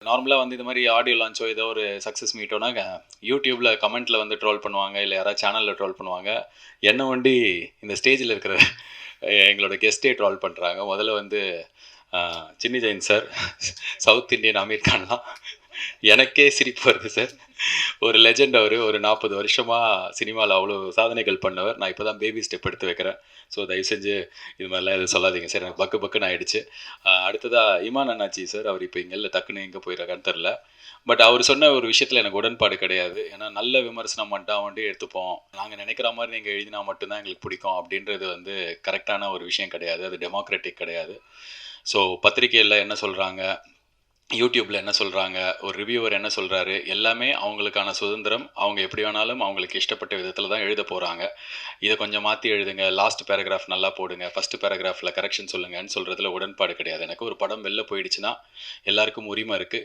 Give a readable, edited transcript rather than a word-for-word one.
நார்மலா வந்து இது மாரி ஆடியோ லான்ச்சோ, ஏதோ ஒரு சக்சஸ் மீட்டோனா, YouTubeல கமெண்ட்ல வந்து ட்ரோல் பண்ணுவாங்க. இல்ல யாராவது சேனல்ல ட்ரோல் பண்ணுவாங்க. என்ன ஒண்டி இந்த ஸ்டேஜ்ல இருக்கிற எங்களோட கெஸ்ட்டே ட்ரோல் பண்றாங்க. முதல்ல வந்து அ Chinni Jain sir, south Indian Aamir கான்லாம் எனக்கே சிரிப்பு வருது சார். ஒரு லெஜெண்ட் அவரு. ஒரு 40 வருஷமா சினிமால அவ்வளோ சாதனைகள் பண்ணவர். நான் இப்ப தான் பேபி ஸ்டெப் எடுத்து வைக்கிறேன். ஸோ தயவு செஞ்சு இது மாரிலாம் எதுவும் சொல்லாதீங்க சார். எனக்கு பக்கு பக்குன்னு ஆயிடுச்சு. அடுத்ததா இமான் அண்ணாச்சி சார். அவர் இப்ப இங்க இல்ல. டக்குன்னு எங்க போயிருக்காருன்னு தெரியல. பட் அவர் சொன்ன ஒரு விஷயத்துல எனக்கு உடன்பாடு கிடையாது. ஏன்னா நல்ல விமர்சனம் மட்டும் எடுத்துப்போம். நாங்க நினைக்கிற மாரி நீங்க எழுதினா மட்டும் தான் எங்களுக்கு பிடிக்கும் அப்படின்றது வந்து கரெக்ட்டான ஒரு விஷயம் கிடையாது. அது டெமோக்ராட்டிக் கிடையாது. ஸோ பத்திரிக்கையில என்ன சொல்றாங்க? யூடியூப்ல என்ன சொல்றாங்க, ஒரு ரிவ்யூவர் என்ன சொல்றாரு, எல்லாமே அவங்களுக்கான சுதந்திரம். அவங்க எப்படி வேணாலும் அவங்களுக்கு இஷ்டப்பட்ட விதத்தில தான் எழுதப் போறாங்க. இத கொஞ்சம் மாத்தி எழுதுங்க. லாஸ்ட் பேராகிராஃப் நல்லா போடுங்க. ஃபர்ஸ்ட் பேராகிராஃப்ல கரெக்ஷன் சொல்லுங்கன்னு சொல்றதுல உடன்பாடு கிடையாது. எனக்கு ஒரு படம் வெளில போயிடுச்சுன்னா, எல்லாருக்கும் உரிமை இருக்கு.